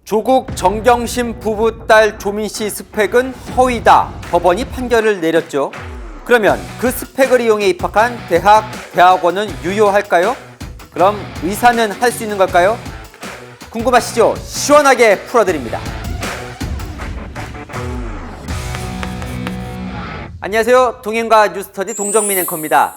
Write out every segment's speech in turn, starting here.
조국 정경심 부부 딸 조민 씨 스펙은 허위다. 법원이 판결을 내렸죠. 그러면 그 스펙을 이용해 입학한 대학원은 유효할까요? 그럼 의사는 할 수 있는 걸까요? 궁금하시죠? 시원하게 풀어드립니다. 안녕하세요. 동행과 뉴스터디 동정민 앵커입니다.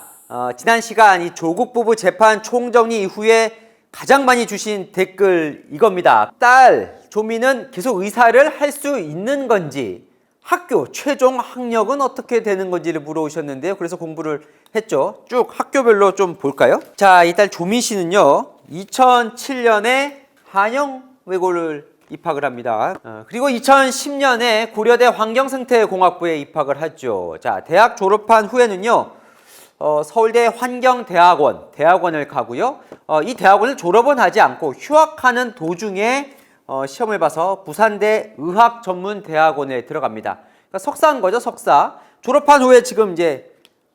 지난 시간 이 조국 부부 재판 총정리 이후에 가장 많이 주신 댓글 이겁니다. 딸 조민은 계속 의사를 할 수 있는 건지, 학교 최종 학력은 어떻게 되는 건지를 물어오셨는데요. 그래서 공부를 했죠. 쭉 학교별로 좀 볼까요? 자, 이 딸 조민 씨는요, 2007년에 한영외고를 입학을 합니다. 그리고 2010년에 고려대 환경생태공학부에 입학을 하죠. 자, 대학 졸업한 후에는요, 서울대 환경대학원을 가고요. 이 대학원을 졸업은 하지 않고 휴학하는 도중에 시험을 봐서 부산대 의학전문대학원에 들어갑니다. 그러니까 석사인 거죠, 석사. 졸업한 후에 지금 이제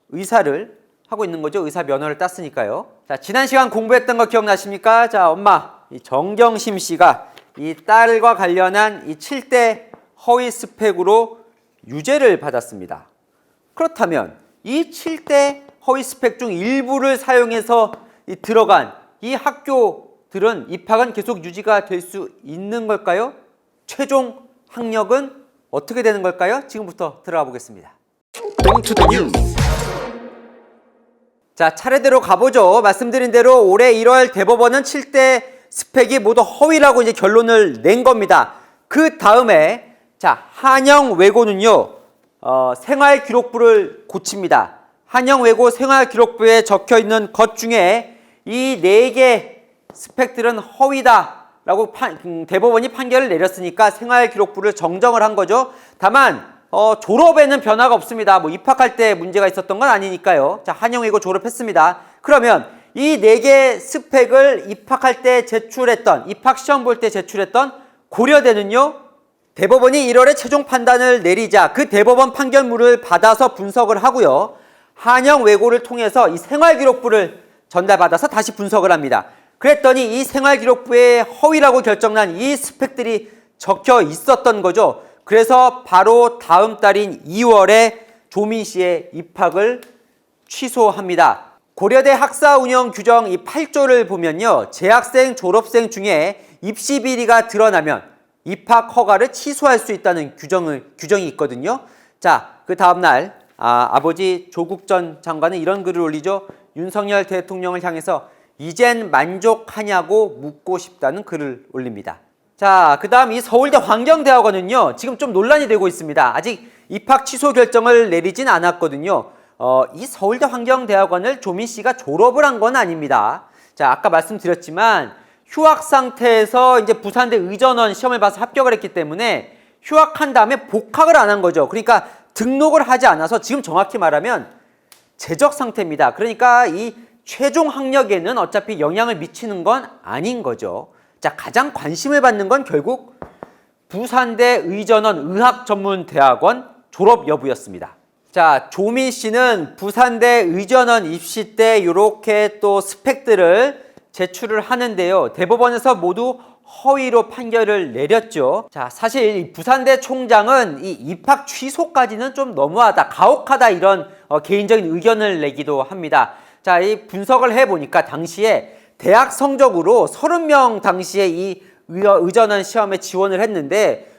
의사를 하고 있는 거죠. 의사 면허를 땄으니까요. 자, 지난 시간 공부했던 거 기억나십니까? 자, 엄마, 이 정경심 씨가 이 딸과 관련한 이 7대 허위 스펙으로 유죄를 받았습니다. 그렇다면 이 7대 허위 스펙 중 일부를 사용해서 들어간 이 학교들은 입학은 계속 유지가 될 수 있는 걸까요? 최종 학력은 어떻게 되는 걸까요? 지금부터 들어가 보겠습니다. 자, 차례대로 가보죠. 말씀드린 대로 올해 1월 대법원은 7대 스펙이 모두 허위라고 이제 결론을 낸 겁니다. 그 다음에 자, 한영외고는요, 생활기록부를 고칩니다. 한영외고 생활기록부에 적혀 있는 것 중에 이 4개 스펙들은 허위다라고 대법원이 판결을 내렸으니까 생활기록부를 정정을 한 거죠. 다만 졸업에는 변화가 없습니다. 뭐 입학할 때 문제가 있었던 건 아니니까요. 자, 한영외고 졸업했습니다. 그러면 이 4개 스펙을 입학할 때 제출했던, 입학 시험 볼 때 제출했던 고려대는요, 대법원이 1월에 최종 판단을 내리자 그 대법원 판결문을 받아서 분석을 하고요, 한영외고를 통해서 이 생활기록부를 전달받아서 다시 분석을 합니다. 그랬더니 이 생활기록부에 허위라고 결정난 이 스펙들이 적혀 있었던 거죠. 그래서 바로 다음 달인 2월에 조민 씨의 입학을 취소합니다. 고려대 학사운영규정 이 8조를 보면요, 재학생, 졸업생 중에 입시 비리가 드러나면 입학 허가를 취소할 수 있다는 규정이 있거든요. 자, 그 다음날 아버지 조국 전 장관은 이런 글을 올리죠. 윤석열 대통령을 향해서 이젠 만족하냐고 묻고 싶다는 글을 올립니다. 자, 그 다음 이 서울대 환경대학원은요, 지금 좀 논란이 되고 있습니다. 아직 입학 취소 결정을 내리진 않았거든요. 이 서울대 환경대학원을 조민 씨가 졸업을 한 건 아닙니다. 자, 아까 말씀드렸지만 휴학 상태에서 이제 부산대 의전원 시험을 봐서 합격을 했기 때문에 휴학한 다음에 복학을 안 한 거죠. 그러니까 등록을 하지 않아서 지금 정확히 말하면 재적 상태입니다. 그러니까 이 최종 학력에는 어차피 영향을 미치는 건 아닌 거죠. 자, 가장 관심을 받는 건 결국 부산대 의전원 의학전문대학원 졸업 여부였습니다. 자, 조민 씨는 부산대 의전원 입시 때 이렇게 또 스펙들을 제출을 하는데요, 대법원에서 모두 허위로 판결을 내렸죠. 자, 사실 이 부산대 총장은 이 입학 취소까지는 좀 너무하다, 가혹하다, 이런 개인적인 의견을 내기도 합니다. 자, 이 분석을 해보니까 당시에 대학 성적으로 30명 당시에 이 의전원 시험에 지원을 했는데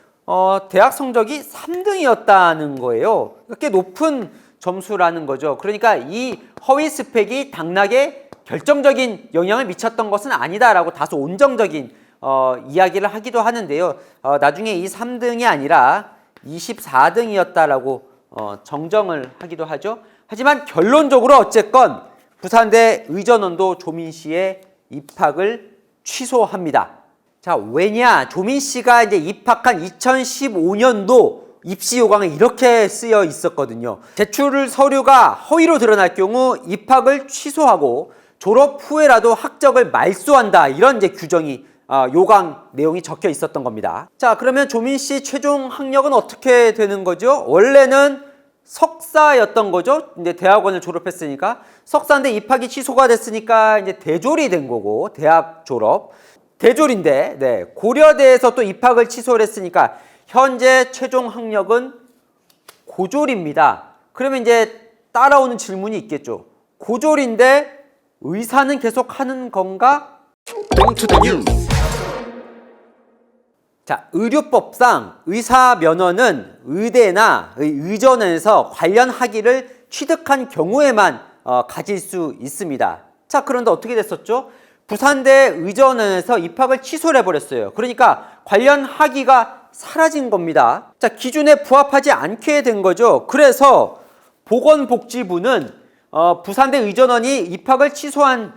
대학 성적이 3등이었다는 거예요. 꽤 높은 점수라는 거죠. 그러니까 이 허위 스펙이 당락에 결정적인 영향을 미쳤던 것은 아니다라고 다소 온정적인 이야기를 하기도 하는데요. 나중에 이 3등이 아니라 24등이었다라고 정정을 하기도 하죠. 하지만 결론적으로 어쨌건 부산대 의전원도 조민 씨의 입학을 취소합니다. 자, 왜냐? 조민 씨가 이제 입학한 2015년도 입시 요강에 이렇게 쓰여 있었거든요. 제출 서류가 허위로 드러날 경우 입학을 취소하고 졸업 후에라도 학적을 말소한다, 이런 이제 규정이 요강 내용이 적혀 있었던 겁니다. 자, 그러면 조민 씨 최종 학력은 어떻게 되는 거죠? 원래는 석사였던 거죠. 이제 대학원을 졸업했으니까 석사인데 입학이 취소가 됐으니까 이제 대졸이 된 거고, 대학 졸업. 대졸인데 네, 고려대에서 또 입학을 취소를 했으니까 현재 최종 학력은 고졸입니다. 그러면 이제 따라오는 질문이 있겠죠. 고졸인데 의사는 계속 하는 건가? 자, 의료법상 의사 면허는 의대나 의전원에서 관련 학위를 취득한 경우에만 가질 수 있습니다. 자, 그런데 어떻게 됐었죠? 부산대 의전원에서 입학을 취소를 해버렸어요. 그러니까 관련 학위가 사라진 겁니다. 자, 기준에 부합하지 않게 된 거죠. 그래서 보건복지부는 부산대 의전원이 입학을 취소한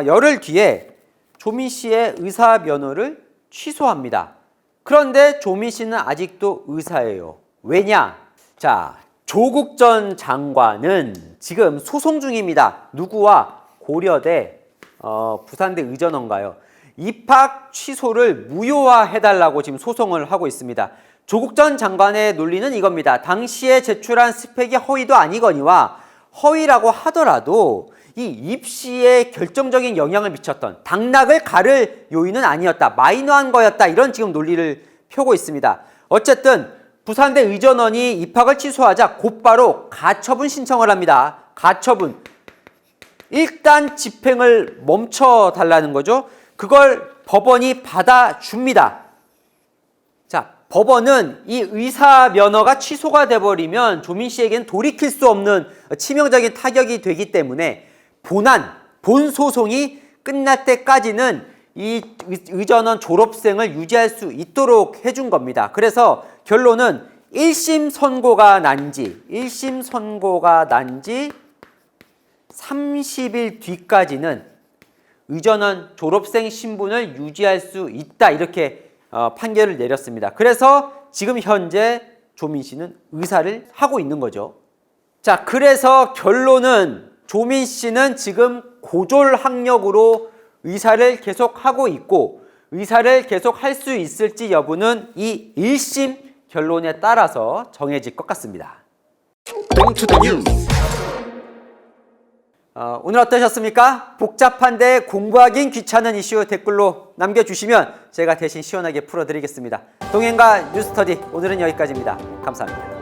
열흘 뒤에 조민 씨의 의사 면허를 취소합니다. 그런데 조민 씨는 아직도 의사예요. 왜냐? 자, 조국 전 장관은 지금 소송 중입니다. 누구와? 고려대 부산대 의전원가요. 입학 취소를 무효화해달라고 지금 소송을 하고 있습니다. 조국 전 장관의 논리는 이겁니다. 당시에 제출한 스펙이 허위도 아니거니와 허위라고 하더라도 이 입시에 결정적인 영향을 미쳤던 당락을 가를 요인은 아니었다. 마이너한 거였다. 이런 지금 논리를 펴고 있습니다. 어쨌든 부산대 의전원이 입학을 취소하자 곧바로 가처분 신청을 합니다. 가처분. 일단 집행을 멈춰달라는 거죠. 그걸 법원이 받아줍니다. 자, 법원은 이 의사 면허가 취소가 돼버리면 조민 씨에게는 돌이킬 수 없는 치명적인 타격이 되기 때문에 본 소송이 끝날 때까지는 이 의전원 졸업생을 유지할 수 있도록 해준 겁니다. 그래서 결론은 1심 선고가 난 지 30일 뒤까지는 의전원 졸업생 신분을 유지할 수 있다. 이렇게 판결을 내렸습니다. 그래서 지금 현재 조민 씨는 의사를 하고 있는 거죠. 자, 그래서 결론은 조민 씨는 지금 고졸 학력으로 의사를 계속 하고 있고 의사를 계속 할 수 있을지 여부는 이 1심 결론에 따라서 정해질 것 같습니다. 오늘 어떠셨습니까? 복잡한데 공부하긴 귀찮은 이슈 댓글로 남겨주시면 제가 대신 시원하게 풀어드리겠습니다. 동행과 뉴스터디 오늘은 여기까지입니다. 감사합니다.